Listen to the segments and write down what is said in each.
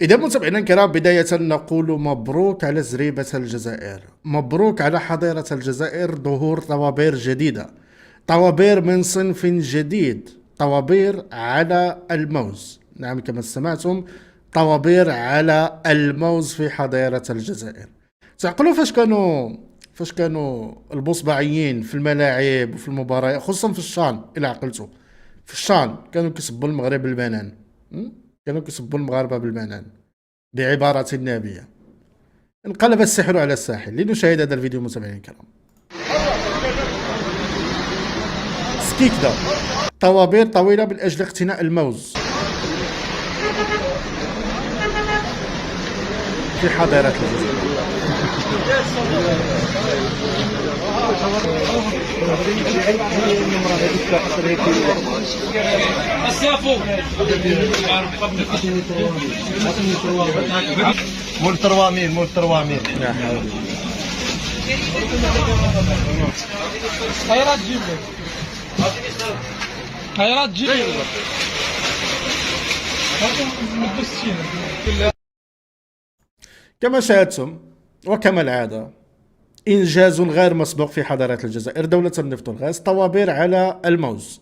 إذا متابعينا الكرام، بداية نقول مبروك على زريبة الجزائر، مبروك على حضارة الجزائر ظهور طوابير جديدة، طوابير من صنف جديد، طوابير على الموز. نعم كما سمعتم، طوابير على الموز في حضارة الجزائر. تعقلوا فاش كانوا البصبعيين في الملاعب وفي المباريات، خصوصا في الشان، إلى عقلتوا في الشان كانوا كيسبوا المغرب بالبنان. كانوا كيسبوا المغاربة بالبنان بعبارة نابية. انقلب السحر على الساحل. لنشاهد هذا الفيديو متابعينا الكرام. سكيكدا، طوابير طويلة من أجل اقتناء الموز في حضارة الجزائر. مول 3000 مول 3000 خيرات جيب لك خيرات جيب لك كما شاهدتم وكما العادة، إنجاز غير مسبوق في حضارة الجزائر، دولة النفط والغاز. طوابير على الموز،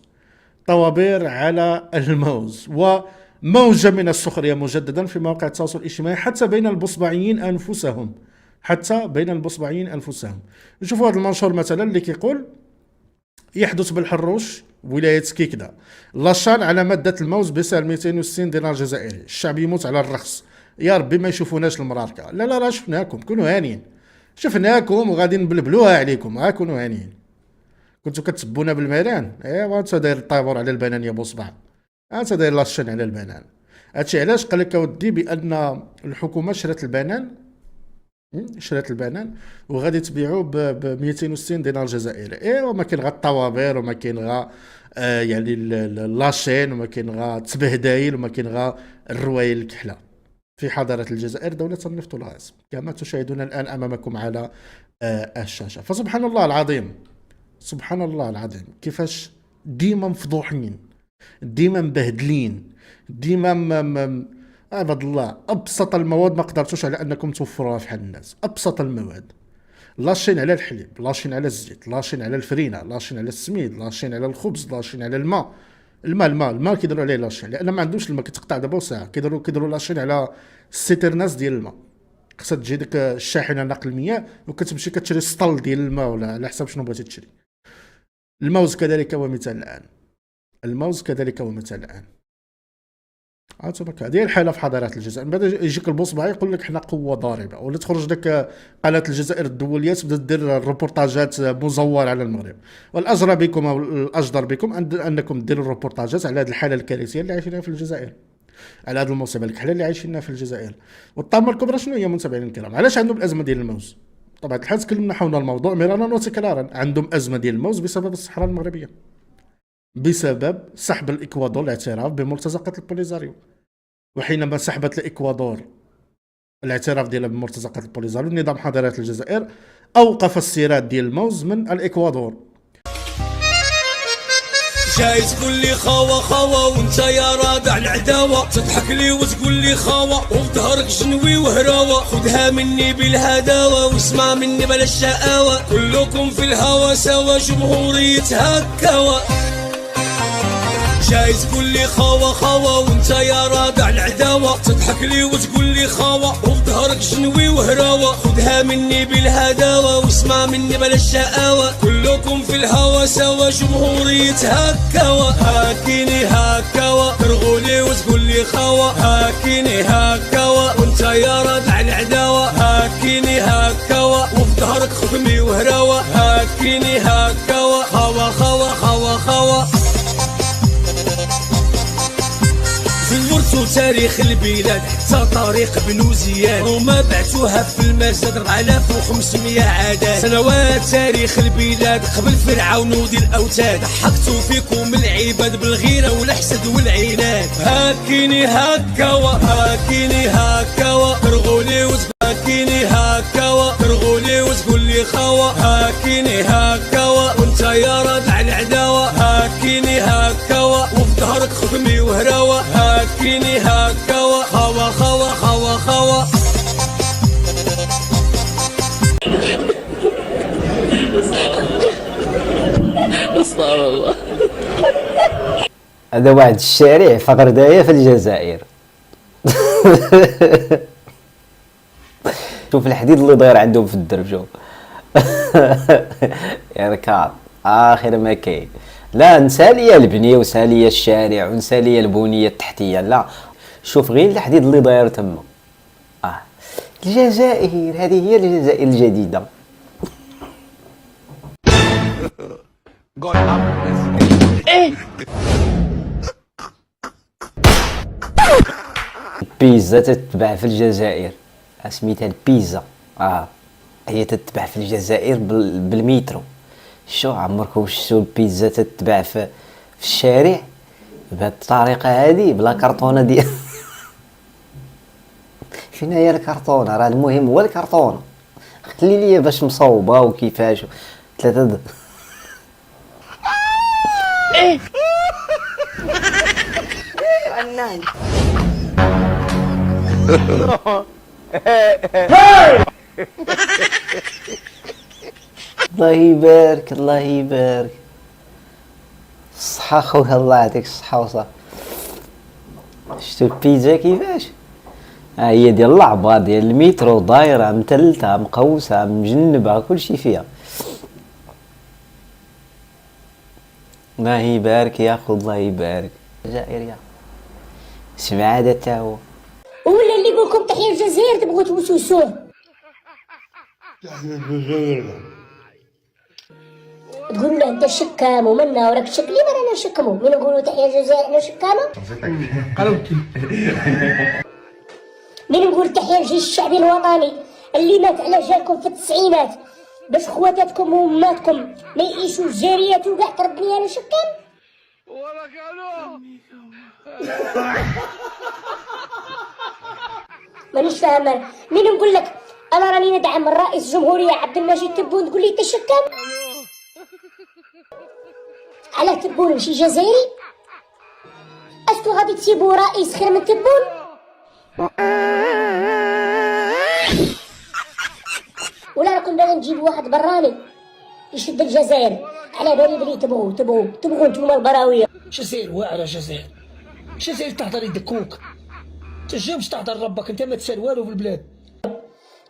طوابير على الموز، وموجة من السخرية مجددا في مواقع التواصل الاجتماعي، حتى بين البصبعيين أنفسهم، حتى بين البصبعيين أنفسهم. نشوفوا هذا المنشور مثلا اللي كيقول: يحدث بالحروش ولاية كيكدا لاشان على مادة الموز بسعر 260 دينار جزائري، الشعب يموت على الرخص. يا ربي ما يشوفوناش المراركة. لا لا لا، شفناكم، كونوا هانيين، شفناكم وغادي نبلبلوها عليكم. ها كونوا هانيين. كنتو كتسبونا بالميران، ايوا انت داير الطابور على البنان يا بوصبع، انت داير لاشان على البنان. هادشي علاش قال لك اودي بان الحكومة شرات البنان وغادي تبيعوه ب 260 دينار جزائري. ايوا ما كاين غير الطوابير، وما كاين غير يعني لاشين، وما كاين غير التبهدايل، وما كاين غير الروايل الكحله في حضارة الجزائر، دولة النفط والغاز، كما تشاهدون الآن أمامكم على الشاشة. فسبحان الله العظيم، سبحان الله العظيم، كيفاش ديما مفضوحين، ديما مبهدلين، ديما عباد الله. أبسط المواد ما قدرتوش على أنكم توفروها في حال الناس. أبسط المواد، لاشين على الحليب، لاشين على الزيت، لاشين على الفرينة، لاشين على السميد، لاشين على الخبز، لاشين على الماء. الماء كيديروا عليه لاشين، لان ما عندوش الماء، كيتقطع دابا ساعه. كيديروا لاشين على السيترناس ديال الماء. خاصها تجي ديك الشاحنه نقل المياه وكتمشي كتشري سطل ديال الماء ولا على حساب شنو بغيتي تشري. الموز كذلك هو مثال الان، الموز كذلك هو مثال الان. هذه الحاله في حضاره الجزائر. من بعد يجيك البوصبعي يقول لك حنا قوه ضاربه، ولا تخرج ديك قناه الجزائر الدوليه تبدا دير ريبورتاجات مزوره على المغرب. والاجرى بكم او الاجدر بكم انكم ديروا ريبورتاجات على هذه الحاله الكارثيه اللي عايشينها في الجزائر، على هذه المصيبه الكحله اللي عايشينها في الجزائر. والطامه الكبرى شنو هي متابعينا الكرام؟ علاش عندهم الازمه ديال الموز؟ طبعا الحال تكلمنا حول الموضوع مرارا وتكرارا. عندهم ازمه ديال الموز بسبب الصحراء المغربيه، بسبب سحب الاكوادور الاعتراف بمرتزقه البوليزاريو. وحينما سحبت الإكوادور الاعتراف ديالها بمرتزقة البوليزاريو، نظام حضارة الجزائر أوقف السيراد ديال الموز من الإكوادور. جاي تقول لي خوا وانت يا رادع العداوة، تضحك لي وتقول لي خوا وظهرك جنوي وهراوة. خدها مني بالهداوة واسمع مني بلا الشقاوة، كلكم في الهوا سوا جمهورية هكاوة. جاي تقول لي خوا وانت يا رادع العداوة، تضحك لي وتقول لي خوا وظهرك جنوي وهراوة. خدها مني بالهداوة واسمع مني بلا الشقاوة، كلكم في الهوا سوا جمهورية هكاوة. هاكيني هكاوة ترغولي وتقول لي خوا، هاكيني هكاوة وانت يا رادع العداوة. هاكيني هكاوة وفي ظهرك خدمي وهراوة. هاكيني هكاوة خوا زورتو تاريخ البلاد حتى طريق بن زياد، وما بعتوها في المسجد 4500 عدد. سنوات تاريخ البلاد قبل فرعون ودي الاوتاد، ضحكتوا فيكم العباد بالغيره والحسد والعناد. هاكيني هكاوة ترغولي هاكيني هكاوة ترغولي وتقول لي خوا. هاكيني هكاوة وانت يا رادع العداوة. هاكيني هكاوة وفي ظهرك خدمي وهراوة. هاكيني هكاوة خوا خوا. استغفر الله. هذا واحد الشارع في غرداية في الجزائر. شوف الحديد اللي داير عندهم في الدرب شوف. يا ركاب اخر ما كاين. لا نسى ليا البنيه وسى ليا الشارع ونسى ليا البنيه التحتيه، لا شوف غير الحديد اللي داير تما. الجزائر هذه هي الجزائر الجديده. البيتزا تتباع في الجزائر سميتها البيتزا. هي تتباع في الجزائر بالمترو. شو عمركم شفتوا البيتزا تتباع في الشارع بهذه الطريقه هذه بلا كرتونه ديال فين هي الكرتونه؟ راه المهم هو الكرتونه. خلي لي باش مصوبه وكيفاش ثلاثه فنان. الله يبارك الله يبارك. الصحة خويا الله يعطيك الصحة وصح. شفتو البيتزا كيفاش؟ هي ديال اللعبة ديال المترو دايرة متلتة مقوسة مجنبة كلشي فيها. الله يبارك يا خو الله يبارك. الجزائرية سمع هذا تا هو. ولا اللي يقولكم تحيا الجزائر تبغوا توسوسوه. تقولوا له انت شكام ومنا وراك تشك لي رانا نشكمو. من نقولوا تحيا الجزائر احنا شكامه. من نقول تحيا الجيش الشعبي الوطني اللي مات على جالكم في التسعينات باش خواتاتكم واماتكم ما يعيشوا جاريات وكاع تربني انا شكام. مانيش فاهمه. من نقول لك انا راني ندعم الرئيس الجمهوريه عبد المجيد تبون تقول لي انت شكام؟ على تبون ماشي جزائري؟ اسكو غادي تسيبوا رئيس خير من تبون؟ ولا راكم باغي نجيبوا واحد براني يشد الجزائر؟ على بالي بلي تبغوا نتوما البراويه. الجزائر واعره الجزائر. الجزائر تهضر يدكوك. انت باش تهضر ربك انت ما تسال والو في البلاد.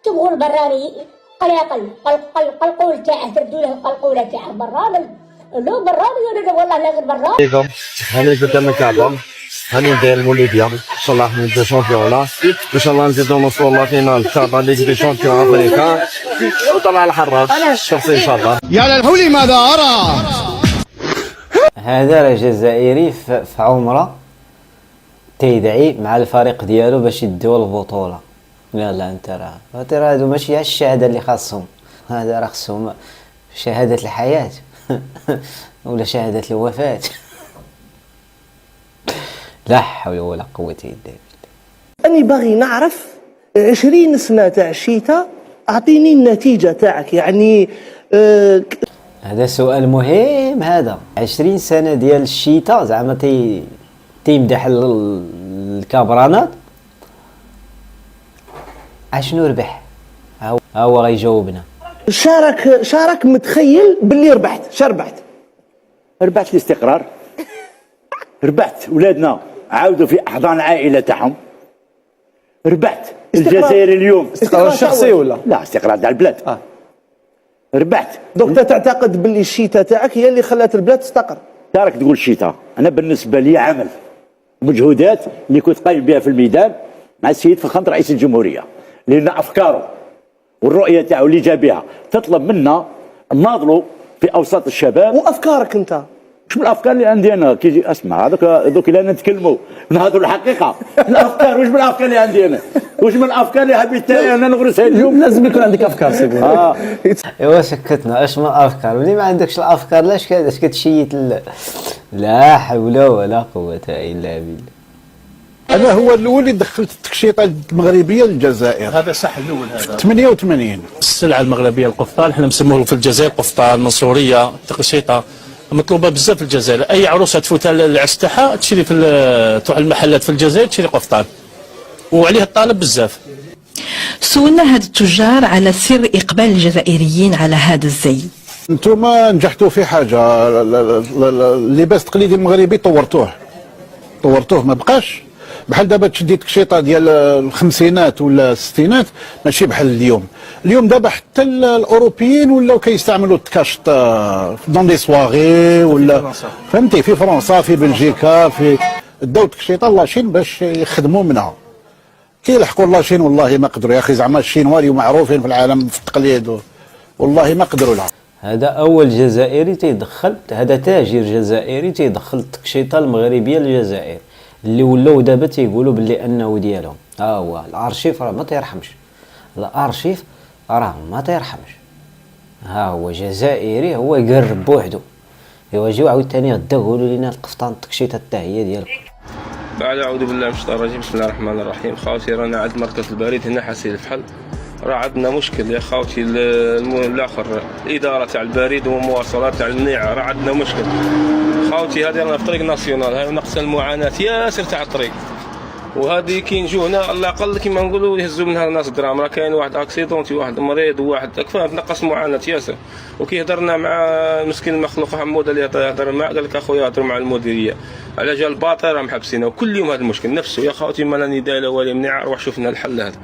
تبغوا البراني قلقل القلقول تاعه تردوا له القلقوله تاع البراني. لا براني ولا والله لا غير براني. عليكم هاني قدام الكعبه هاني ندير المولوديه ان شاء الله ندير شامبيون لا ان شاء الله نزيدو نوصلوا لا فينال تاع ليغ دي شامبيون افريكا وطلع الحراس شخصي ان شاء الله. يا للهول ماذا أرى. هذا راه جزائري في عمره تيدعي مع الفريق ديالو باش يديو البطوله. لا انت راه هادو ماشي الشهاده اللي خاصهم. هذا راه خصهم شهاده الحياه ولا شهاده الوفاه. لا حول ولا قوه الا بالله. أنا باغي نعرف 20 سنة تاع الشتاء أعطيني النتيجة تاعك يعني. هذا سؤال مهم. هذا 20 سنة ديال الشتاء زعما تيمدح الكابرانات. اشنو ربح؟ ها هو غيجاوبنا. شارك متخيل باللي ربحت. ربحت الاستقرار. ربحت ولادنا عاودوا في احضان العائله تاعهم. ربحت الجزائر اليوم. استقرار شخصي ولا؟ لا استقرار تاع البلاد. ربحت. دونك تعتقد باللي الشتاء تاعك هي اللي خلات البلاد تستقر؟ تارك تقول شتاء. انا بالنسبه لي عمل مجهودات اللي كنت قايم بها في الميدان مع السيد فخامه رئيس الجمهوريه لان افكاره والرؤيه تاعو اللي جا بها تطلب منا نناضلوا في اوساط الشباب. وافكارك انت مش من الافكار اللي عندي انا كي اسمع هذوك اللي نتكلموا نهضروا الحقيقه. الافكار واش من الافكار اللي عندي انا؟ واش من الافكار اللي حبيت انا نغرسها اليوم؟ لازم يكون عندك افكار سيدي. ايوا سكتنا. اش من الافكار؟ ملي ما عندكش الافكار لاش كتشيت لا حول ولا قوه الا بالله. انا هو الاول اللي دخلت التكشيطه المغربيه للجزائر. هذا صح الاول هذا 88. السلعه المغربيه القفطان حنا نسموه في الجزائر قفطان منصوريه تقشيطه مطلوبه بزاف في الجزائر. اي عروسه تفوت العرس تاعها تشري في تروح المحلات في الجزائر تشري قفطان. وعليه الطالب بزاف. سولنا هاد التجار على سر إقبال الجزائريين على هذا الزي. انتم نجحتوا في حاجه، اللباس التقليدي المغربي طورتوه ما بقاش بحال دابا تشدي تكشيطه ديال الخمسينات ولا الستينات، ماشي بحال اليوم دابا حتى الاوروبيين ولاو كيستعملوا التكاشط دون دي سواغي ولا فهمتي، في فرنسا في بلجيكا داو التكشيطه لاشين باش يخدموا منها، كيلحقوا لاشين والله ما قدروا يا اخي، زعما الشينوا اليوم معروفين في العالم في التقليد والله ما قدروا لها. هذا اول جزائري تيدخل، هذا تاجر جزائري تيدخل التكشيطه المغربيه للجزائر، اللي ولاو دابا تيقولوا باللي انه ديالهم. ها هو الارشيف راه ما تيرحمش، الارشيف راه ما تيرحمش. ها هو جزائري هو يقرب بوحدو. ايوا جيو عاوتاني غدا قولوا لنا القفطان التكشيطه حتى هي ديالكم. بعد اعوذ بالله من الشيطان الرجيم، بسم الله الرحمن الرحيم. خاوتي رانا عند مركز البريد هنا حسين الفحل، راه عندنا مشكل يا خاوتي. الاخر الاداره تاع البريد والمواصلات تاع المنيعه راه عندنا مشكل خاوتي. هذه رانا في طريق ناسيونال، هاي نقص المعاناه ياسر تاع الطريق، وهذه كي نجو هنا على الاقل كيما نقولوا يهزوا منها الناس دراهم. راه كاين واحد اكسيدونتي، واحد مريض، وواحد تكفى نقص معاناه ياسر. وكيهضرنا مع مسكين المخلوق حمود اللي يهضر معاه، قال لك اخويا هضر مع المديريه على جال الباطل راه محبسينه، وكل يوم هذا المشكل نفسه يا خاوتي. ما راني دايره والي منيع، روح شوف لنا الحل هذا.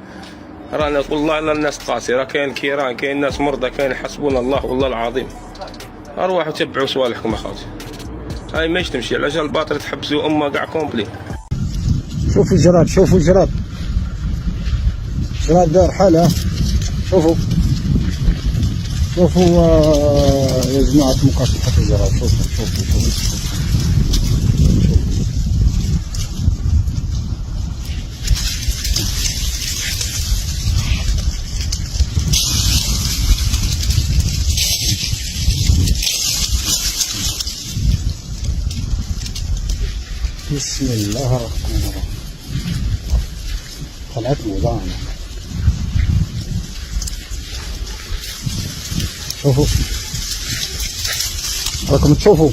رانا والله لا الناس قاسي، راه كاين كيران، كاين ناس مرضى، كاين حسبنا الله والله العظيم. اروحوا تبعوا صوالحكم يا خاوتي، هاي ماش تمشي على جال الباطل تحبسوا امه كاع كومبلي. شوفوا الجراد، شوفوا الجراد دار حالة، شوفوا يا جماعة مكافحة الجراد، شوفوا بسم الله الرحمن الرحيم. طلعت موضوعنا، شوفوا راكم تشوفوا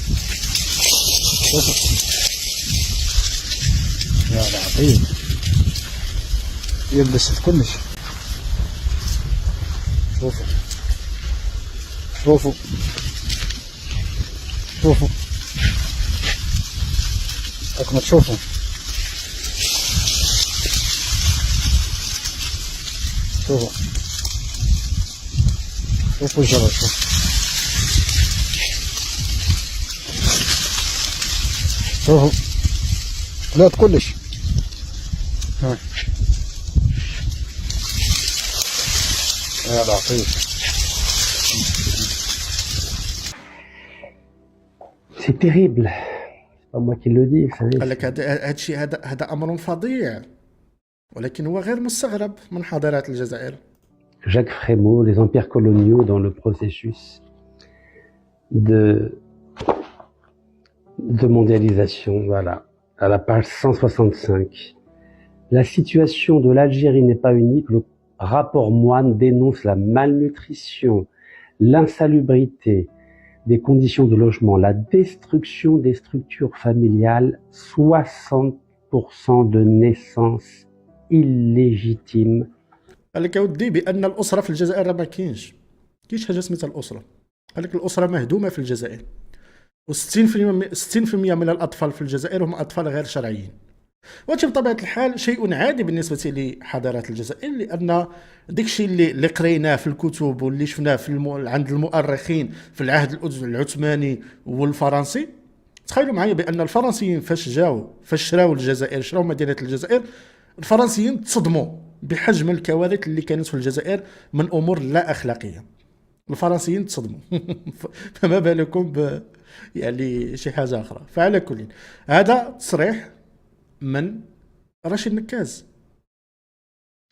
يا لطيف، يلبس كلش. شوفوا راكم تشوفوا. شوفوا الجراد، شوفوا طلعت كلش. يا لطيف، c'est terrible. C'est pas moi qui le dis, vous savez. قال لك هذا الشيء، هذا امر فظيع، ولكن هو غير مستغرب من حضارات الجزائر. Jacques Frémaux, les empires coloniaux dans le processus de mondialisation, voilà, à la page 165. La situation de l'Algérie n'est pas unique. Le rapport Moine dénonce la malnutrition, l'insalubrité des conditions de logement, la destruction des structures familiales, 60% de naissances illégitimes. قال لك يا ودي بان الاسره في الجزائر ما كاينش حاجه سميتها الاسره. قال لك الاسره مهدومه في الجزائر، و60% من الاطفال في الجزائر هم اطفال غير شرعيين. وهذا بطبيعه الحال شيء عادي بالنسبه لحضاره الجزائر، لان داكشي اللي قريناه في الكتب واللي شفناه عند المؤرخين في العهد العثماني والفرنسي. تخيلوا معايا بان الفرنسيين فاش شراو الجزائر، شراو مدينه الجزائر، الفرنسيين تصدموا بحجم الكوارث اللي كانت في الجزائر من امور لا اخلاقيه. الفرنسيين تصدموا فما بالكم يعني شي حاجه اخرى. فعلى كل هذا تصريح من رشيد نكاز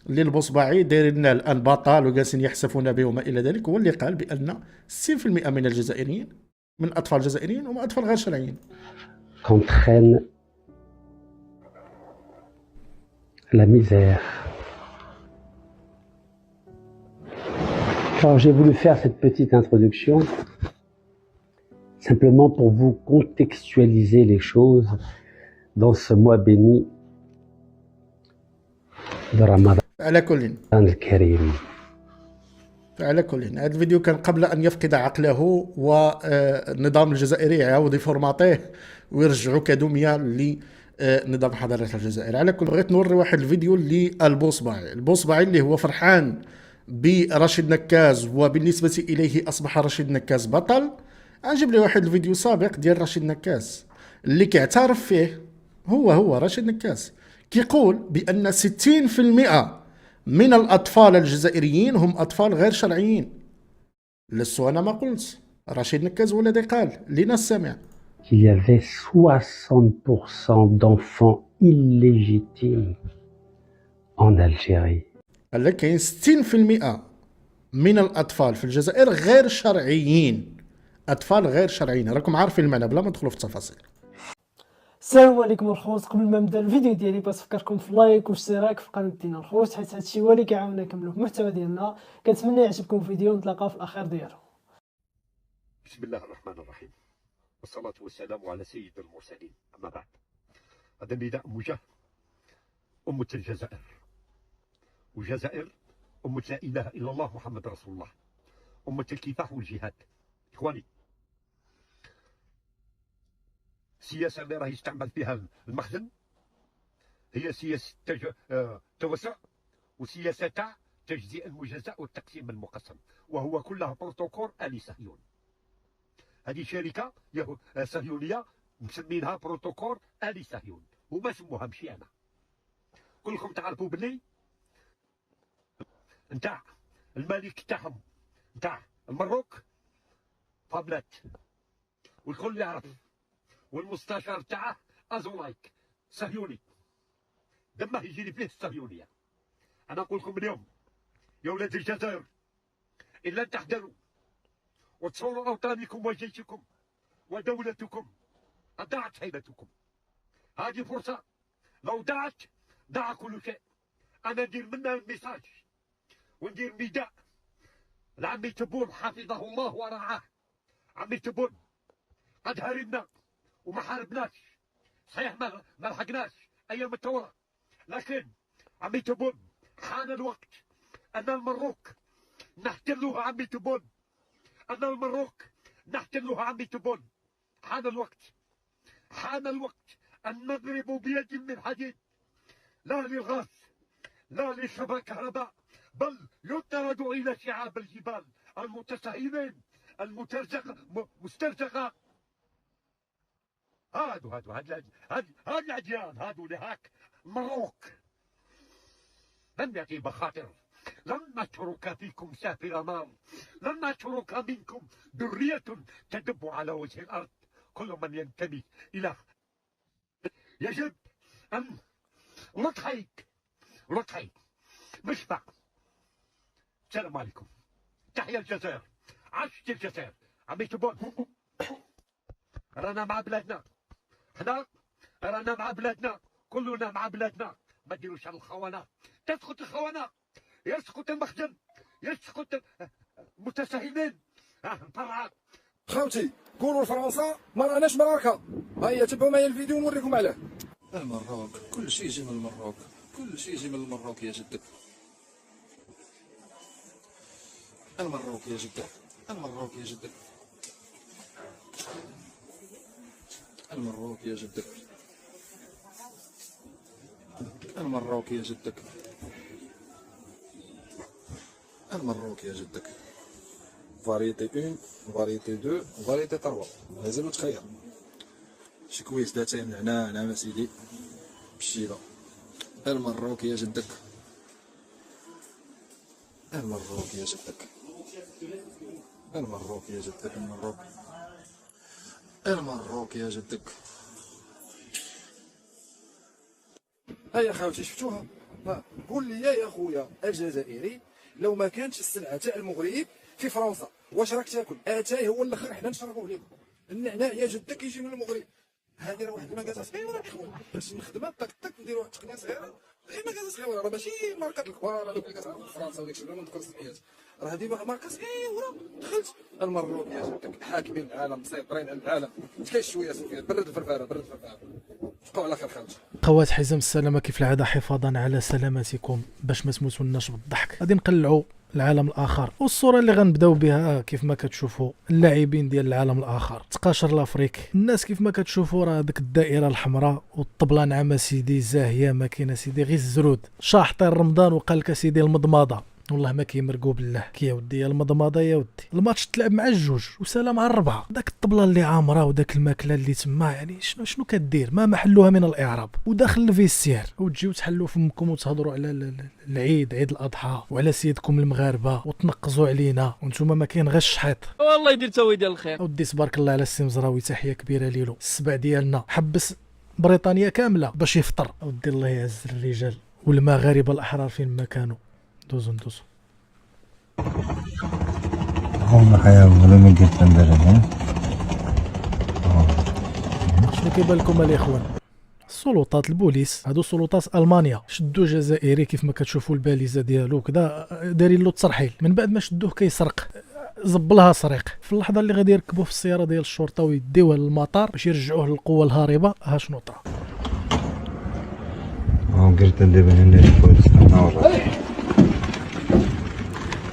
اللي البصباعي دايرين لنا الان بطال وجالسين يحسفون به وما الى ذلك، هو اللي قال بان 60% من الجزائريين، من اطفال الجزائريين، هم اطفال غير شرعيين. Qu'entraîne la misère. Alors j'ai voulu faire cette petite introduction simplement pour vous contextualiser les choses dans ce mois béni برمضان على كل الكريم. على كل هذا الفيديو كان قبل ان يفقد عقله والنظام الجزائري يعاود يفورماطيه ويرجعوا كدميه لنظام حضاره الجزائر. على كل بغيت نوري واحد الفيديو للبوصبعي، البوصبعي اللي هو فرحان برشيد نكاز وبالنسبه اليه اصبح رشيد نكاز بطل. نجيب لي واحد الفيديو سابق ديال رشيد نكاز اللي كيعترف فيه هو رشيد نكاز كيقول بان 60% من الأطفال الجزائريين هم أطفال غير شرعيين. لست أنا ما قلت، رشيد نكاز هو الذي قال لنا السمع. Il y avait 60% d'enfants illégitimes en Algérie. قال لك كاين 60% من الأطفال في الجزائر غير شرعيين، أطفال غير شرعيين، راكم عارفين المعنى بلا ما ندخلوا في التفاصيل. السلام عليكم الخوت. قبل ما نبدا الفيديو ديالي بس فكركم في لايك واشتراك في قناه ديالنا الخوت، حيت هادشي هو اللي كيعاوننا نكملوا المحتوى ديالنا. كنتمنى يعجبكم الفيديو ونتلاقاو في الاخير ديالو. بسم الله الرحمن الرحيم، والصلاة والسلام على سيد المرسلين. أما بعد، هذا النداء موجه أمة الجزائر، وجزائر أمة لا إله إلا الله محمد رسول الله، أمة الكفاح والجهاد. إخواني، السياسة اللي راه يستعمل فيها المخزن هي سياسة توسع وسياسة تاع تجزئة المجزأ والتقسيم المقسم، وهو كلها بروتوكول آل صهيون. هذه شركة صهيونية مسمينها بروتوكول آل صهيون، هما سموها ماشي أنا. كلكم تعرفوا بلي نتاع الملك تاعهم نتاع المروك فابلات، والكل يعرف، والمستشار تاعه ازولايك صهيوني، دمه يجري فيه الصهيونيه. انا نقول لكم اليوم يا ولاد الجزائر، الا تحذروا وتصونوا اوطانكم وجيشكم ودولتكم، ضاعت حيلتكم. هذه فرصه، لو ضاعت ضاع كل شيء. انا ندير منها الميساج وندير نداء لعمي تبون حفظه الله ورعاه. عمي تبون قد هربنا وما حاربناش، صحيح ما لحقناش ايام الثوره، لكن عمي تبون حان الوقت ان المروك نحتلوها. عمي تبون ان المروك نحتلوها. عمي تبون حان الوقت، حان الوقت ان نضرب بيد من حديد، لا للغاز لا لشبكة كهرباء، بل يطرد الى شعاب الجبال المتسهلين مسترزقه. هادو العديان، هادو لهاك مروك. لن يطيب خاطر، لن نترك فيكم سافر نار، لن نترك منكم ذرية تدب على وجه الأرض. كل من ينتمي إلى يجب أن نضحي مشبع. السلام عليكم، تحيا الجزائر، عاشت الجزائر. عمي تبون رانا مع بلادنا، حنا رانا مع بلادنا، كلنا مع بلادنا. ما ديروش على الخونة، تسقط الخونة، يسقط المخزن، يسقط المتساهلين. فرعات خوتي قولوا لفرنسا ما راناش مراكا. هيا تبعوا معايا الفيديو ونوريكم عليه. المروك كل شيء يجي من المروك، كل شيء يجي من المروك يا جدك. المروك يا جدك، المروك يا جدك، المروك يا جدك، المروك يا جدك، المروك يا جدك. فاريتي 1 فاريتي 2 فاريتي 3، لازم تخير شي كويس داتين نعناع نعم سيدي بالشيبه. المروك يا جدك، المروك يا جدك، المروك يا جدك، المروك، المروك يا جدك. هيا خوتي شفتوها؟ قول لي يا خويا الجزائري، لو ما كانتش السلعه تاع المغرب في فرنسا واش راك تاكل؟ اتاي هو الاخر حنا نشربوه لكم. النعناع يا جدك يجي من المغرب. هذه راه واحد المكازا صغيره اخويا باش نخدمها طق طق نديروا واحد التقنيه صغيره غير مكاسه صغيره، راه ماشي ماركات الكبار هذوك اللي كتعرف في فرنسا وداك الشيء، بلا ما نذكر سميات، راه هذه ماركه صغيره. دخلت المروك يا جدك، حاكمين العالم، مسيطرين على العالم، كاين شويه سفيان، برد الفرفاره برد الفرفاره. بقاو على خير خالتي. خوات حزام السلامه، كيف العاده حفاظا على سلامتكم باش ما تموتوناش بالضحك. غادي نقلعوا العالم الاخر، والصوره اللي غنبداو بها كيف ما كتشوفوا اللاعبين ديال العالم الاخر، تقاشر لافريك. الناس كيف ما كتشوفوا راه ديك الدائره الحمراء والطبله نعمه سيدي زاهيه، ما كاينه سيدي غير الزرود. شاحطين رمضان وقال لك سيدي المضمضه، والله ما كيمرقوا بالله. كي يا ودي يا المضمضه يا ودي. الماتش تلعب مع الجوج وسلام على الربعه. داك الطبله اللي عامره وداك الماكله اللي تما، يعني شنو كدير؟ ما محلها من الاعراب. وداخل الفيستير وتجيو تحلوا فمكم وتهضروا على العيد، عيد الاضحى، وعلى سيدكم المغاربه، وتنقزوا علينا وانتم ما كاين غير الشحيط. والله يدير تاوي ديال الخير. اودي تبارك الله على السي مزراوي، تحيه كبيره ليلو. السبع ديالنا حبس بريطانيا كامله باش يفطر. اودي الله يعز الرجال والمغاربه الاحرار فين ما كانوا. دوزو ندوزو. هم حياة ولا ما قلت نديرها. شنو كيبان لكم الاخوان؟ السلطات البوليس هادو سلطات المانيا شدوا جزائري كيف ما كتشوفوا الباليزه ديالو كذا، دايرين له الترحيل. من بعد ما شدوه كيسرق، زبلها سريق. في اللحظه اللي غادي يركبوه في السياره ديال الشرطه ويديوه للمطار باش يرجعوه للقوه الهاربه، ها شنو طرا. قلت ندير هنا البوليس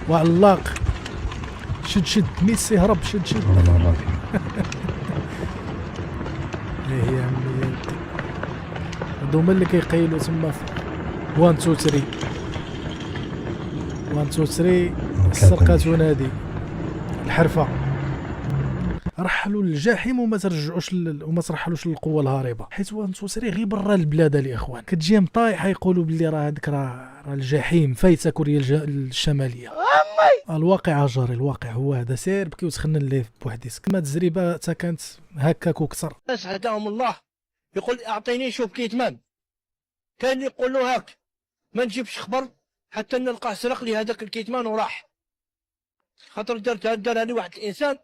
وعلاق شد ميسي هرب شد ايه يا عمي، هادو هما اللي كيقيلوا تما 1 2 3 1 2 3. السرقه تنادي الحرفه. رحلوا للجحيم وما ترجعوش وما ترحلوش للقوه الهاربه، حيت 1 2 3 غير برا البلاد الاخوان. كتجي مطايحه يقولوا باللي راه هذيك راه الجحيم فايته كوريا الشماليه. الواقع جاري، الواقع هو هذا. سير بكي وتخنن ليه بوحديتك. كما التجربه حتى كانت هكاك وكثر. ناس هداهم الله يقول اعطيني شوف كيتمان، كاين اللي يقول له هاك ما نجيبش خبر حتى نلقاه سرق لي هذاك الكيتمان وراح. خاطر دارها لي واحد الانسان،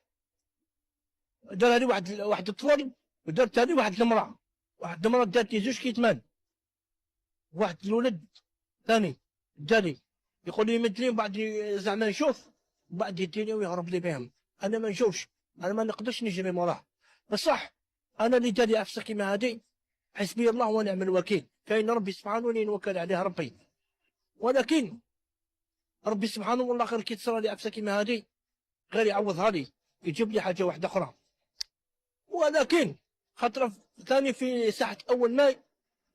دارها لي واحد الطفل، ودارتها لي واحد المراه. واحد المراه دارت لي 2 كيتمان، واحد الولد ثاني دالي يقول لي يمد لي، بعد زعما نشوف، بعد يديني ويهرب لي بهم. انا ما نشوفش، انا ما نقدرش نجري موراه. بصح انا اللي داري عفسه كيما هادي، حسبي الله ونعم الوكيل. كاين ربي سبحانه اللي نوكل عليه ربي، ولكن ربي سبحانه والله غير كي تصرى لي عفسه كيما هادي غير يعوضها لي، يجيب لي حاجه واحده اخرى. ولكن خاطر ثاني في ساعه اول ماي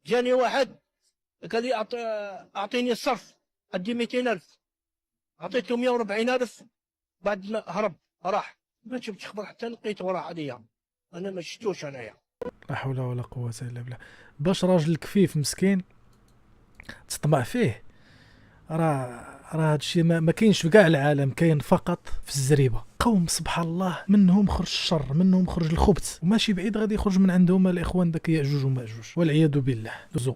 جاني واحد قال لي اعطيني الصرف، ادي 200,000. عطيته 140,000، بعد ما هرب راح. ما شفتش خبر حتى لقيته وراه عليا، انا ما شفتوش انايا. لا حول ولا قوه الا بالله. باش راجل كفيف مسكين تطمع فيه، راه هادشي ما كاينش في كاع العالم، كاين فقط في الزريبه. قوم سبحان الله منهم خرج الشر، منهم خرج الخبث، وماشي بعيد غادي يخرج من عندهم الاخوان داك ياجوج وماجوج والعياذ بالله. دوزو.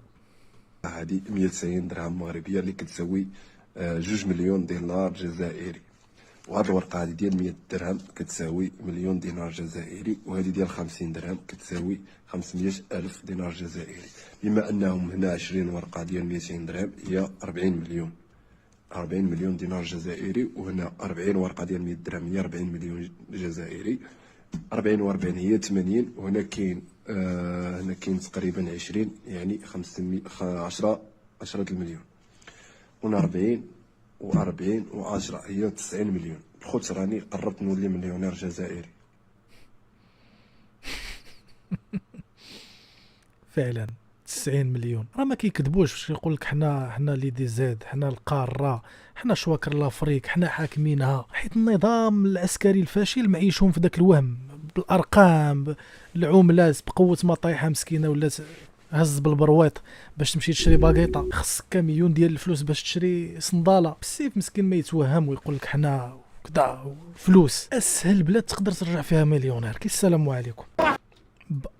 هذه 190 درهم مغربيه اللي كتساوي 2 مليون دينار جزائري. وهاد الورقه هذه ديال 100 درهم كتساوي 1,000,000 دينار جزائري، وهذه ديال 50 درهم كتساوي 500,000 دينار جزائري. بما انهم هنا 20 ورقه ديال 200 درهم هي 40 مليون دينار جزائري، وهنا 40 ورقه ديال 100 درهم هي 40 مليون جزائري. 40 و40 هي 80، وهنا كاين هنا كاين تقريبا 20، يعني 10 المليون. هنا 40 و40 و10 هي 90 مليون. الخوت راني قربت نولي مليونير جزائري. فعلا 90 مليون. راه ما كيكذبوش باش يقول لك حنا لي دي زاد، حنا القاره، حنا شواكر لافريك، حنا حاكمينها. حيت النظام العسكري الفاشل معيشهم في ذاك الوهم بالارقام، العملات بقوه ما طايحه مسكينه ولات هز بالبرويط باش تمشي تشري باكيطه، خصك كمليون ديال الفلوس باش تشري صنداله. بالسيف مسكين ما يتوهم ويقول لك حنا كدا فلوس. اسهل بلاد تقدر ترجع فيها مليونير. السلام عليكم.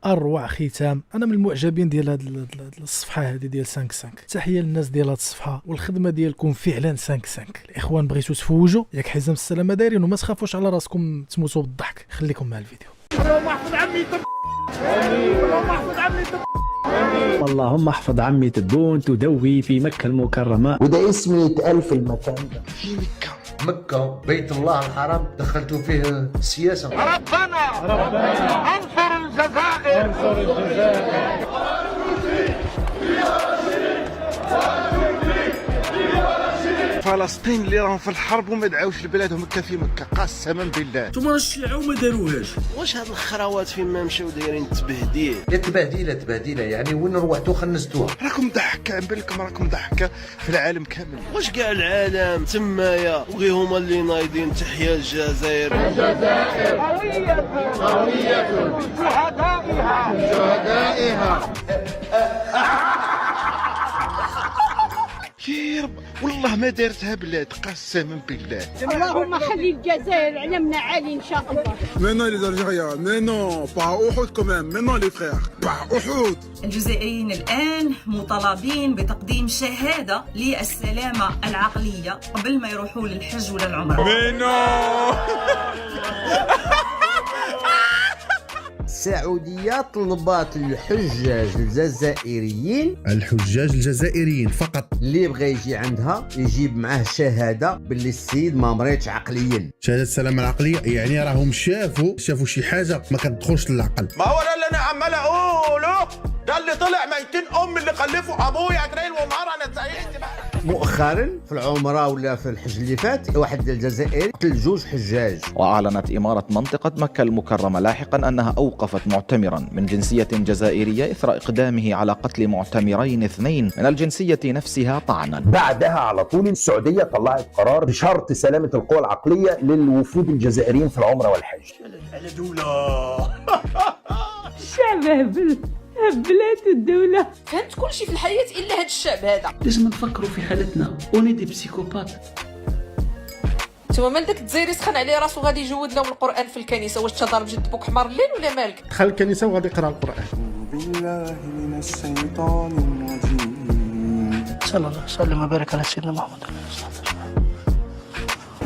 باروع ختام، انا من المعجبين ديال هاد الصفحه هذه ديال 5 تحيه للناس ديال هاد الصفحه، والخدمه ديالكم فعلا 5. الاخوان بغيتو تفوجوا ياك حزام السلامه دايرين، وما تخافوش على راسكم تموتوا بالضحك. خليكم مع الفيديو. اللهم احفظ عمي اللهم احفظ عمي اللهم احفظ عمي تبون تدوي في مكة المكرمة. وده اسم يتقال في المكان ده في مكة بيت الله الحرام دخلتوا فيه السياسة. ربنا انصر الجزائر. فلسطين اللي راهم في الحرب وما دعاوش لبلادهم مكة في مكة قسما بالله. ثم الشيعة وما داروهاش. واش هاد الخراوات فين ما مشاو دايرين تبهديل؟ يا تبهديله يعني وين روحتوا خنستوها؟ راكم ضحكة نبان لكم راكم ضحكة في العالم كامل. واش كاع العالم تمايا وغي هما اللي نايضين تحيا الجزائر. الجزائر هوية شهدائها. يا رب والله ما دارتها بلاد قسما بالله. اللهم خلي الجزائر علمنا عالي ان شاء الله. Mais non les Algériens, mais non, pas Uhud quand même, mais non les frères, pas Uhud. الجزائريين الآن مطالبين بتقديم شهادة للسلامة العقلية قبل ما يروحوا للحج ولا العمرة. السعودية طلبات الحجاج الجزائريين فقط اللي بغى يجي عندها يجيب معاه شهادة باللي السيد ما مريضش عقليا. شهادة السلامة العقلية يعني راهم شافوا شي حاجة ما كتدخلش للعقل. ما هو ده اللي انا عمال اقوله، ده اللي طلع ميتين اللي خلفوا ابويا دريل ونهار انا زعلت بقى. مؤخرا في العمرة ولا في الحج اللي فات واحد الجزائري قتل 2 حجاج. وأعلنت إمارة منطقة مكة المكرمة لاحقا أنها أوقفت معتمرا من جنسية جزائرية إثر إقدامه على قتل معتمرين 2 من الجنسية نفسها طعنا. بعدها على طول السعودية طلعت قرار بشرط سلامة القوى العقلية للوفود الجزائريين في العمرة والحج. على دولة شباب بلاد الدولة. فهمت كل شيء في الحياة إلا هاد الشعب هذا. لازم نفكروا في حالتنا، اوني دي بسيكوبات. ثم من داك الجزائري سخن عليه راسو غادي يجود لهم القرآن في الكنيسة. واش تضرب جد بوك حمار الليل ولا مالك؟ دخل الكنيسة وغادي يقرا القرآن. بالله من الشيطان الرجيم. صلى الله وسلم وبارك على سيدنا محمد.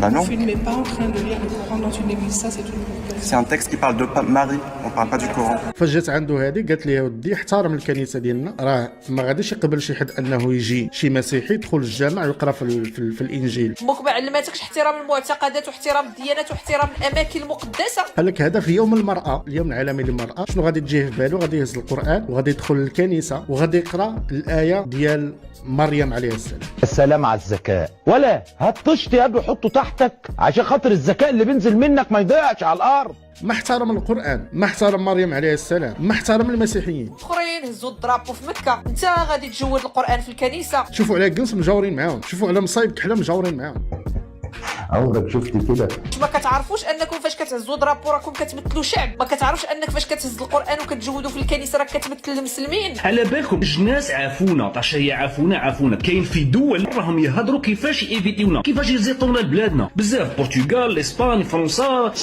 Bah non. Vous ne filmez pas en train de lire le Coran dans une église, ça c'est tout. C'est un texte qui parle de Marie, on parle pas du Coran. فجات عنده هذه قالت لي يا ودي احترم الكنيسه ديالنا، راه ما غاديش يقبل شي حد انه يجي شي مسيحي يدخل الجامع ويقرا في الانجيل. موك ما علماتكش احترام المعتقدات واحترام الديانات واحترام الاماكن المقدسه. قال لك هذا في يوم المراه، اليوم العالمي للمراه، شنو غادي تجيه في بالو؟ غادي يهز القران وغادي يدخل الكنيسه وغادي يقرا الايه ديال مريم عليه السلام. السلام على الزكاة، ولا هالطشت يا ابني حطه تحتك عشان خاطر الزكاة اللي بينزل منك ما يضيعش على الارض. ما احترم القران، ما احترم مريم عليه السلام، ما احترم المسيحيين. اخرين هزوا الدرابو في مكه، انت غادي تجود القران في الكنيسه. شوفوا على قنص مجاورين معاهم، شوفوا على مصايب كحله مجاورين معاهم. عمرك شفتي كده؟ ما كتعرفوش انكم فاش كتهزوا درابو راكم كتمثلوا شعب؟ ما كتعرفش انك فاش كتهز القران وكتجودوا في الكنيسه راك كتمثل المسلمين؟ على بالكم جناس عافونا طاشيه عافونا كاين في دول راهم يهضروا كيفاش يفيديونا، كيفاش يزيطونا لبلادنا بزاف. برتغال، اسبانيا، فرنسا.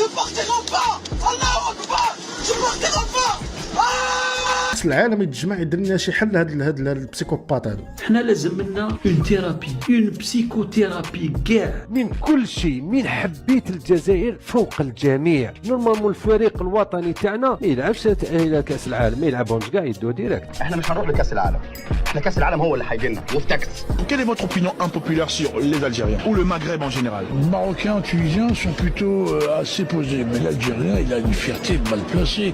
العالم يتجمع يدير لنا شي حل لهاد البسيكوبات هادو. حنا لازم لنا اون ثيرابي، اون بسيكوثيرابي كاع من كل شيء. من حبيت الجزائر فوق الجميع. نورمالمون الفريق الوطني تاعنا ما يلعبش الى كاس العالم، ما يلعبهمش كاع يدو ديريكت. احنا مش هنروح لكاس العالم، احنا كاس العالم هو اللي هيجي لنا وفتكت. Quelle est votre opinion impopulaire sur les Algériens ou le Maghreb en général? Les Marocains, Tunisiens sont plutôt assez posés, mais l'Algérien, il a une fierté mal placée.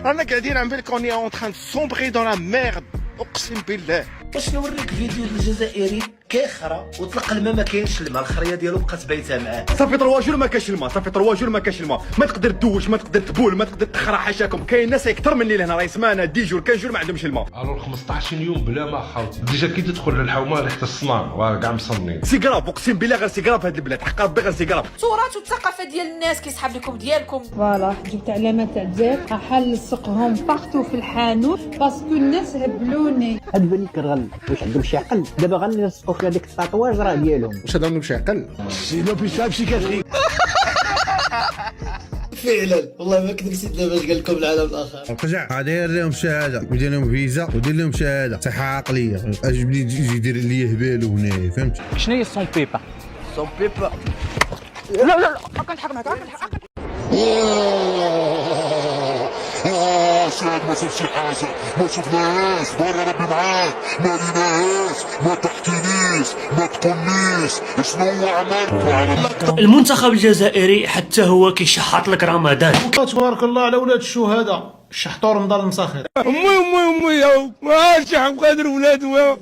انا قاعدين عم بالك اوني اون تران سومبري دون لا ميرد اقسم بالله. باش نوريك فيديو الجزائري كيخرا وطلق الماء ما كاينش الماء، الخريه ديالو بقات بايته معاه. صافي 3 جور ما كاينش الماء، صافي 3 جور ما كاينش الماء، ما تقدر تدوش، ما تقدر تبول، ما تقدر تخرا حاشاكم. كاين ناس اكثر مني لهنا راهي سمانه 10 جور 15 جور ما عندهمش الماء. الو 15 يوم بلا ما خاوتي ديجا كي تدخل للحومه ريحه الصنان راه كاع مصنين. سيكراب اقسم بالله غير سيكراب في هذه البلاد، حق ربي غير سيكراب. التراث والثقافه ديال الناس كيسحب لكم ديالكم. فوالا جبت علامات تاع الجزائر حل نسقهم بارتو في الحانوت باسكو الناس هبلوني. هاد بني كرغل واش عندهم شي عقل؟ دابا غنلصقوا في هذيك التطواج راه ديالهم. واش هذا مش عقل؟ سي لوبيتال بسيكاتريك. فعلا والله ما كذب سيدنا باش قال لكم العالم الاخر. رجع غادي يدير لهم شهاده ويدير لهم فيزا ويدير لهم شهاده صحه عقليه. اجبني يجي يدير لي هبالو هنا فهمت؟ شنو هي السون بيبا؟ سون بيبا لا لا كنضحك معاك ساعد ما صار شي حاجة، ما شفناهاش برا ربي معاك، ما ريناهاش، ما تحكيليش، ما تقوليش شنو عملت. المنتخب الجزائري حتى هو كيشحط لك رمضان. تبارك الله على ولاد الشهداء، شحطوا رمضان المساخر. امي ماشي قادر ولاد لا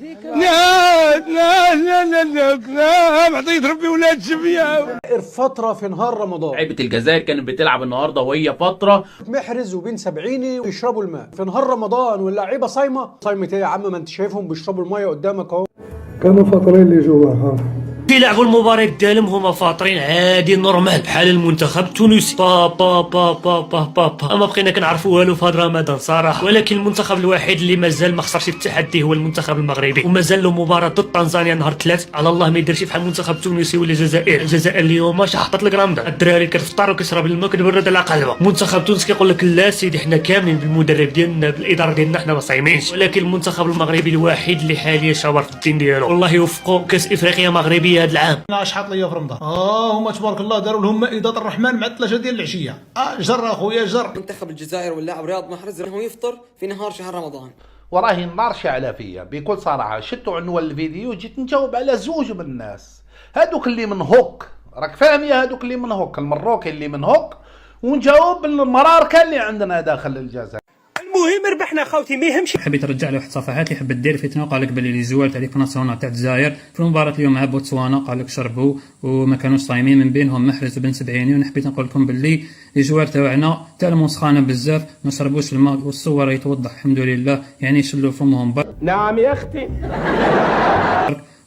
لا لا لا لا معطيت ربي ولاد شبيه. فتره في نهار رمضان لعيبه الجزائر كانت بتلعب النهارده وهي فتره محرز وبين سبعيني ويشربوا الماء في نهار رمضان، واللعيبه صايمه. صايمه ايه يا عم؟ ما انت شايفهم بيشربوا الميه قدامك اهو. كانوا فاطرين اللي جواها كيلعبوا المباريات ديالهم هما فاطرين عادي نورمال بحال المنتخب التونسي. با با با با با با با. ما بقينا كنعرفوا والو في هذا رمضان صراحه. ولكن المنتخب الوحيد اللي مازال ما خسرش التحدي هو المنتخب المغربي، ومازال له مباراه ضد تنزانيا نهار 3. على الله ما يديرش بحال المنتخب التونسي ولا الجزائر. الجزائر اليوم شحطت لك رمضان، الدراري كتفطر وكيشرب الماء كتبرد على قلبه. المنتخب التونسي كيقول لك لا سيدي حنا كاملين بالمدرب ديالنا بالاداره ديالنا حنا ما صايمينش. ولكن المنتخب المغربي الوحيد اللي حاليا شاور في الدين ديالو. والله يوفقوا. كاس افريقيا مغربيه هذا العام شحط ليا في رمضان. هما تبارك الله داروا لهم مائدة الرحمن مع 3 ديال العشيه. جر اخويا جر. منتخب الجزائر واللاعب رياض محرز انه يفطر في نهار شهر رمضان. وراهي النار شاعله فيا بكل صراحه. شدوا عنوان الفيديو جيت نجاوب على زوج من الناس. هادوك اللي من هوك، راك فاهم يا هادوك اللي من هوك، المروكي اللي من هوك، ونجاوب بالمراركه اللي عندنا داخل الجزائر. المهم ربحنا خوتي ما يهمش. حبيت نرجع له واحد الصفحات اللي حبت دير فتنه وقال لك بلي لي زوال تاع ليك ناسيونال تاع الجزائر في المباراه اليوم مع بوتسوانا قال لك شربوا وما كانوش صايمين، من بينهم محرز وبن سبعيني. وحبيت نقول لكم بلي لي جوار تاعنا تاع المسخانه بزاف ما شربوش الماء، والصور يتوضح الحمد لله يعني يشلوا فمهم برك. نعم يا اختي.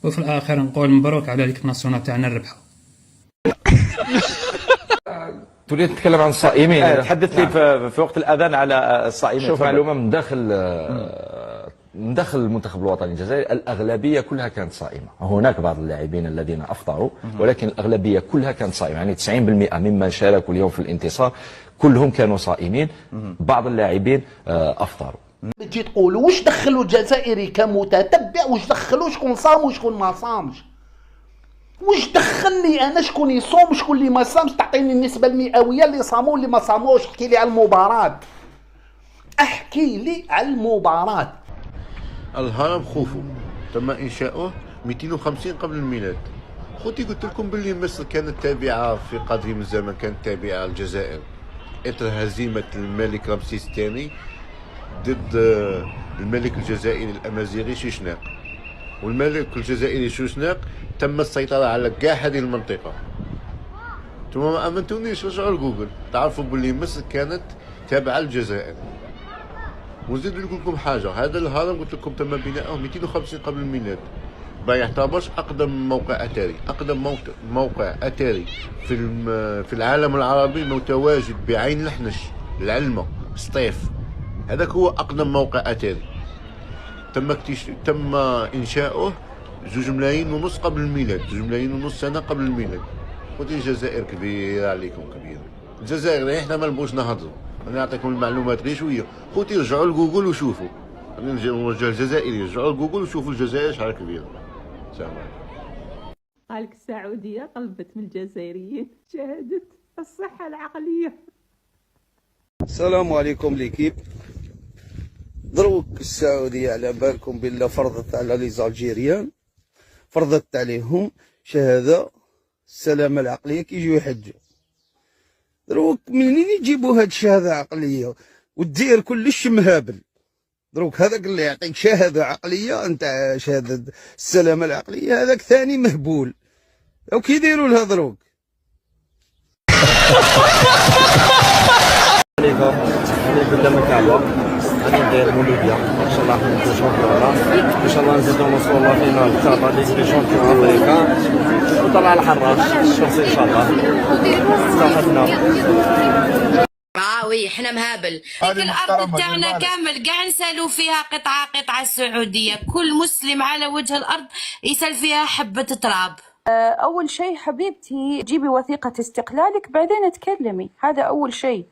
وفي الاخر نقول مبروك على ليك ناسيونال تاعنا الربحه. تريد تتكلم عن الصائمين؟ تحدث لي في وقت الاذان على الصائمين. شوف معلومه من داخل المنتخب الوطني الجزائري الاغلبيه كلها كانت صائمه. هناك بعض اللاعبين الذين افطروا ولكن الاغلبيه كلها كانت صائمه، يعني 90% ممن شاركوا اليوم في الانتصار كلهم كانوا صائمين. بعض اللاعبين افطروا. تجي تقول واش دخلوا الجزائري كمتتبع، واش دخلوا شكون صام وشكون ما صامش، واش دخلني انا شكون يصوم شكون اللي ما صامش، تعطيني النسبه المئويه اللي صاموا واللي ما صاموش. احكي لي على المباراه، احكي لي على المباراه. الهرم خوفو تم انشاؤه 250 قبل الميلاد. خوتي قلت لكم باللي مصر كانت تابعه في قديم الزمن، كانت تابعه للجزائر اثر هزيمه الملك رمسيس الثاني ضد الملك الجزائري الامازيغي شيشناق. والملك الجزائري شيشناق تم السيطرة على كاع هذه المنطقة. انتم ما امنتونيش، رجعوا لجوجل تعرفوا باللي مصر كانت تابعة للجزائر. ونزيد نقول لكم حاجة، هذا الهرم قلت لكم تم بناؤه 250 قبل الميلاد. ما يعتبرش أقدم موقع أثري، أقدم موقع أثري في العالم العربي متواجد بعين الحنش العلمة سطيف. هذاك هو أقدم موقع أثري. تم إنشاؤه 2.5 ملايين قبل الميلاد، 2.5 ملايين سنة قبل الميلاد. ودي الجزائر كبيرة عليكم كبيرة. الجزائر احنا ما نبغوش نهضروا، انا نعطيكم المعلومات غير شوية. خوتي رجعوا لجوجل وشوفوا. نرجع الجزائري رجعوا لجوجل وشوفوا الجزائر شحال كبيرة. السلام عليكم. قالك السعودية طلبت من الجزائريين شهادة الصحة العقلية. السلام عليكم ليكيب. دروك السعودية على بالكم بالله فرضت على لي زالجيريان، فرضت عليهم شهادة السلامة العقلية كي يجيو يحجوا. دروك منين يجيبوا هاد الشهادة العقلية وتدير كلش مهابل؟ دروك هذاك اللي يعطيك شهادة عقلية انت شهادة السلامة العقلية هذاك ثاني مهبول. او كي يديروا لها دروك. قدام الكعبة غادي ندير مولودية ان شاء الله ندير شامبيون، ان شاء الله نزيدو نوصلو لا فينال تاع ليغ شامبيون افريكا وطلع الحراش الشخصي ان شاء الله. صحتنا وي حنا مهابل. الارض تاعنا كامل كاع نسالو فيها قطعه السعوديه، كل مسلم على وجه الارض يسال فيها حبه تراب. اول شيء حبيبتي جيبي وثيقه استقلالك بعدين تكلمي، هذا اول شيء.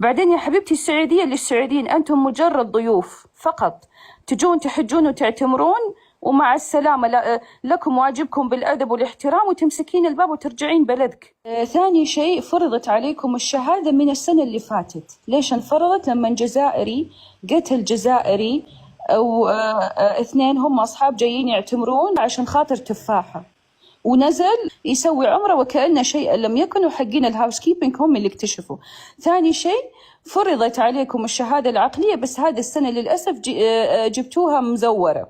بعدين يا حبيبتي السعوديه للسعوديين، انتم مجرد ضيوف فقط، تجون تحجون وتعتمرون ومع السلامة، لكم واجبكم بالأدب والاحترام، وتمسكين الباب وترجعين بلدك. ثاني شيء، فرضت عليكم الشهادة من السنة اللي فاتت. ليش انفرضت؟ لما جزائري قتل جزائري أو 2 هم أصحاب جايين يعتمرون عشان خاطر تفاحة، ونزل يسوي عمره وكأنه شيئا لم يكن، وحقين الهاوس كيبينج هم اللي اكتشفوا. ثاني شيء، فرضت عليكم الشهادة العقلية، بس هذه السنة للأسف جبتوها مزورة.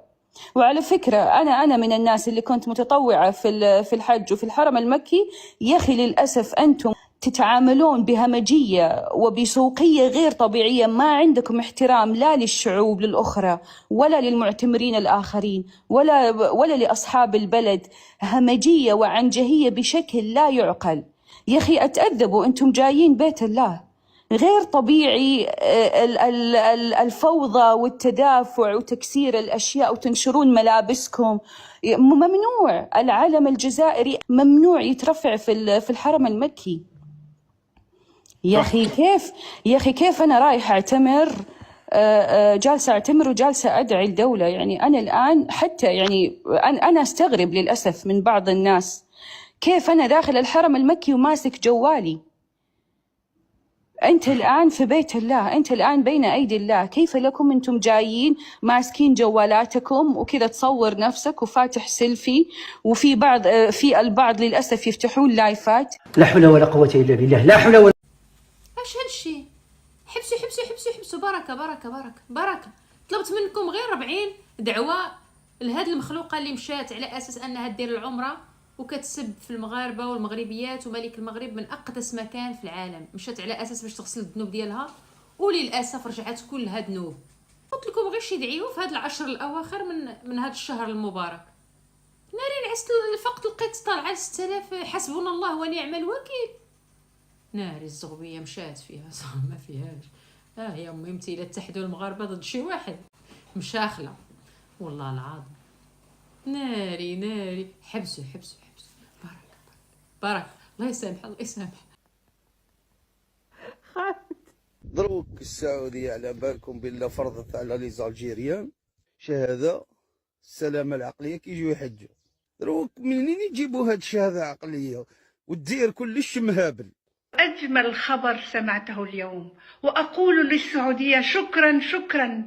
وعلى فكرة أنا من الناس اللي كنت متطوعة في الحج وفي الحرم المكي. يا أخي للأسف أنتم تتعاملون بهمجية وبسوقية غير طبيعية، ما عندكم احترام لا للشعوب الأخرى ولا للمعتمرين الآخرين ولا لأصحاب البلد. همجية وعنجهية بشكل لا يعقل. يا أخي أتأدبوا، أنتم جايين بيت الله. غير طبيعي الفوضى والتدافع وتكسير الأشياء وتنشرون ملابسكم. ممنوع العلم الجزائري ممنوع يترفع في الحرم المكي. يا أخي كيف أنا رايحة أعتمر، جالسة أعتمر وجالسة أدعي الدولة؟ يعني أنا الآن حتى يعني أنا أستغرب للأسف من بعض الناس، كيف أنا داخل الحرم المكي وماسك جوالي؟ أنت الآن في بيت الله، أنت الآن بين أيدي الله، كيف لكم أنتم جايين ماسكين جوالاتكم وكذا تصور نفسك وفاتح سيلفي؟ وفي البعض للأسف يفتحون لايفات. لا حول ولا قوة إلا بالله، لا حول ولا. ايش هالشي؟ حبسوا بركة. طلبت منكم غير 40 دعوة لهاد المخلوقة اللي مشات على أساس أنها تدير العمرة وكتسب في المغاربة والمغربيات وملك المغرب من أقدس مكان في العالم. مشات على أساس باش تغسل الذنوب ديالها، وللأسف رجعت كلها ذنوب. قلت لكم غير شي دعيوا في هاد العشر الأواخر من هاد الشهر المبارك. ناري نعست الفقط لقيت طالعة 6000 حسبنا الله ونعم الوكيل. ناري الزغبية مشات فيها صح ما فيهاش. يا أمي متي لا تحدوا المغاربة ضد شي واحد مشاخلة والله العظيم. ناري حبسوا بركة الله يسامح. دروك السعودية على بالكم بالله فرضت على لي زالجيريان شهادة السلامة العقلية كيجيو يحجوا. دروك منين يجيبوا هاد الشهادة عقلية والدير كلش مهابل؟ أجمل خبر سمعته اليوم، وأقول للسعودية شكرا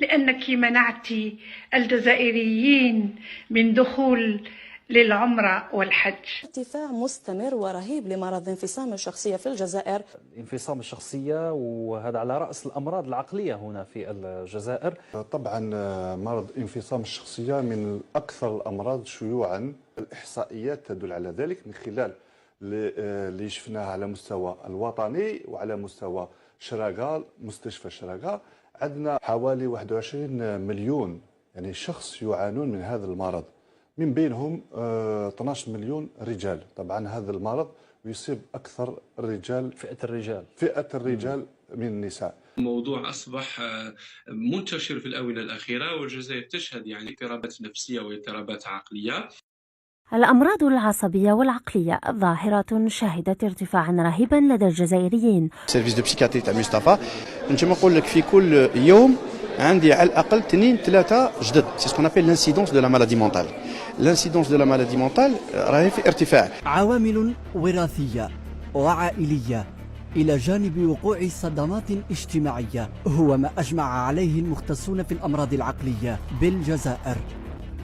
لأنك منعت الجزائريين من دخول للعمرة والحج. ارتفاع مستمر ورهيب لمرض انفصام الشخصية في الجزائر. انفصام الشخصية وهذا على رأس الأمراض العقلية هنا في الجزائر. طبعا مرض انفصام الشخصية من أكثر الأمراض شيوعا، الإحصائيات تدل على ذلك من خلال اللي شفناها على مستوى الوطني وعلى مستوى شراقة، مستشفى شراقة. عندنا حوالي 21 مليون يعني شخص يعانون من هذا المرض، من بينهم 12 مليون رجال. طبعا هذا المرض يصيب أكثر الرجال، فئة الرجال من النساء. الموضوع أصبح منتشر في الآونة الأخيرة، والجزائر تشهد يعني اضطرابات نفسية واضطرابات عقلية. الأمراض العصبية والعقلية ظاهرة شهدت ارتفاعا رهيبا لدى الجزائريين. سيرفيس دو بسيكاتري تاع مصطفى نجم نقول لك في كل يوم عندي على الأقل 2-3 جدد. سي سكون ابيل لانسيدونس دو لا مالادي مونتال. لانسيدونس دو لا مالادي مونتال راهي في ارتفاع. عوامل وراثية وعائلية إلى جانب وقوع صدمات اجتماعية هو ما أجمع عليه المختصون في الأمراض العقلية بالجزائر.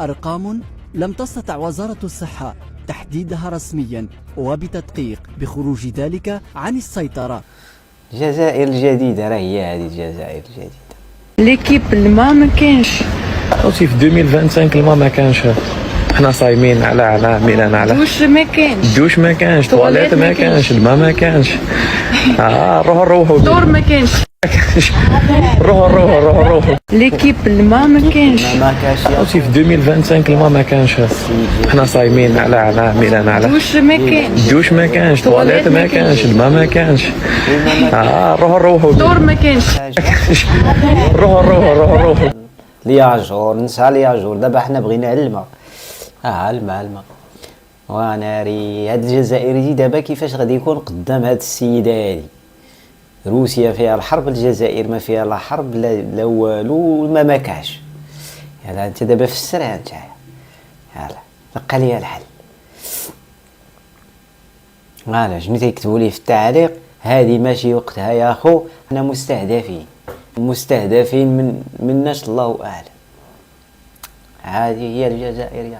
أرقام لم تستطع وزارة الصحة تحديدها رسميا وبتدقيق بخروج ذلك عن السيطرة. الجزائر الجديدة راهي هي هذه الجزائر الجديدة. ليكيب الماء ما كانش. في 2025 الماء ما كانش. احنا صايمين على ميلان على دوش ما كانش تواليت ما كانش الماء ما كانش. روحوا دور ما كانش. روحوا ليكيب الماء ما كانش. في 2025 الماء ما كانش. احنا صايمين على ميلان على دوش ما كانش تواليت ما كانش الماء ما كانش. روحوا دور ما كانش. روحوا لياجور نسى لياجور. دابا حنا بغينا الماء. الماء وناري. هاد الجزائر دابا كيفاش غادي يكون قدام هاد السيده هادي؟ روسيا فيها الحرب، الجزائر ما فيها لا حرب لا والو، ما كاش. يلا انت دابا فسرها انت، يلا لقى لي الحل. فوالا شنو تيكتبوا لي في التعليق؟ هذه ماشي وقتها يا خو، حنا مستهدفين من ناس الله اعلم. هذه هي الجزائر.